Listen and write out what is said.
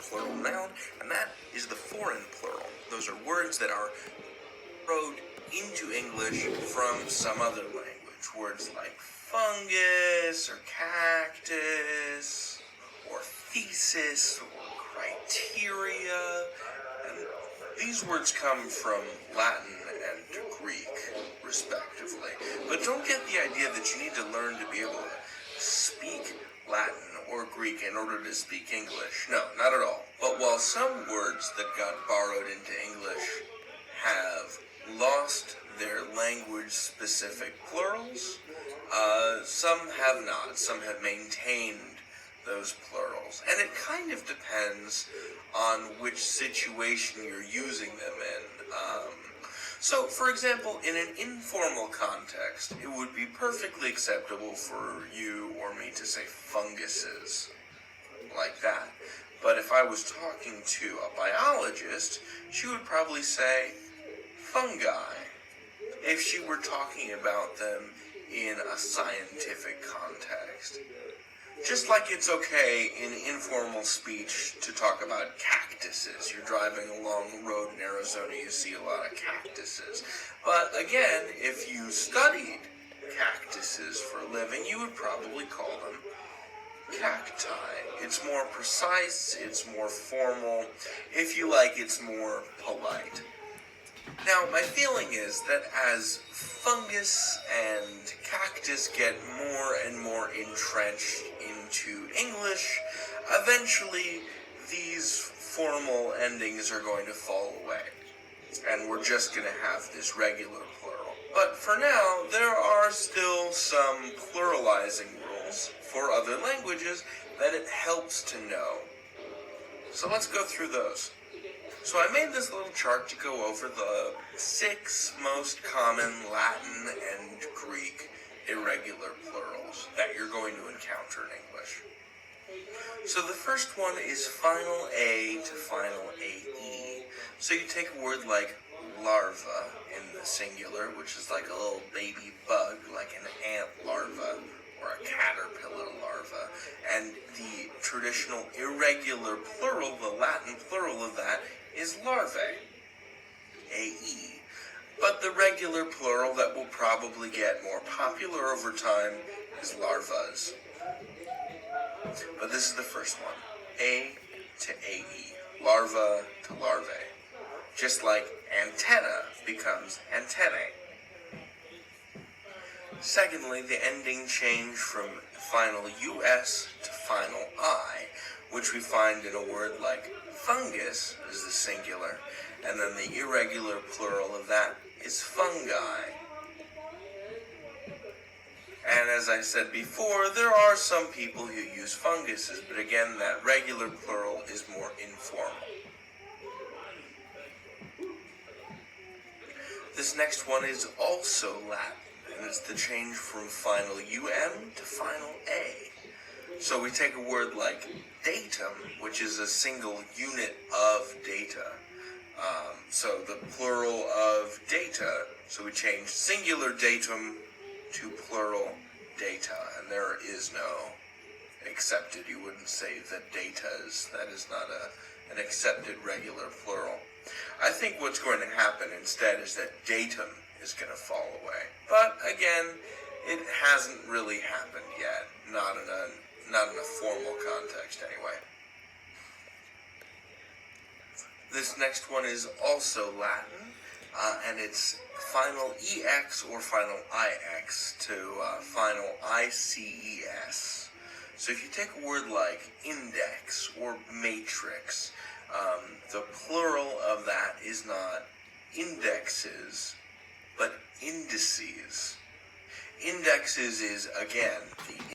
plural noun, and that is the foreign plural. Those are words that are borrowed into English from some other language. Words like fungus, or cactus, or thesis, or criteria. And these words come from Latin and Greek, respectively. But don't get the idea that you need to learn to be able to speak Latin or Greek in order to speak English. No, not at all. But while some words that got borrowed into English have lost their language-specific plurals, some have not. Some have maintained those plurals. And it kind of depends on which situation you're using them in. So, for example, in an informal context, it would be perfectly acceptable for you or me to say funguses, like that. But if I was talking to a biologist, she would probably say fungi, if she were talking about them in a scientific context. Just like it's okay in informal speech to talk about cactuses. You're driving along the road in Arizona, you see a lot of cactuses. But again, if you studied cactuses for a living, you would probably call them cacti. It's more precise, it's more formal. If you like, it's more polite. Now, my feeling is that as fungus and cactus get more and more entrenched into English, eventually these formal endings are going to fall away, and we're just going to have this regular plural. But for now, there are still some pluralizing rules for other languages that it helps to know. So let's go through those. So I made this little chart to go over the 6 most common Latin and Greek irregular plurals that you're going to encounter in English. So the first one is final A to final AE. So you take a word like larva in the singular, which is like a little baby bug, like an ant larva or a caterpillar larva, and the traditional irregular plural, the Latin plural of that, is larvae, AE. But the regular plural that will probably get more popular over time is larvas. But this is the first one, A to AE, larva to larvae. Just like antenna becomes antennae. Secondly, the ending changed from final US to final I, which we find in a word like fungus is the singular, and then the irregular plural of that is fungi. And as I said before, there are some people who use funguses, but again, that regular plural is more informal. This next one is also Latin, and it's the change from final UM to final A. So we take a word like datum, which is a single unit of data. So the plural of data, so we change singular datum to plural data, and there is no accepted. You wouldn't say that datas. That is not an accepted regular plural. I think what's going to happen instead is that datum is going to fall away. But again, it hasn't really happened yet, not in a formal context anyway. This next one is also Latin, and it's final EX or final IX to final ICES. So if you take a word like index or matrix, the plural of that is not indexes, but indices. Indexes is, again, the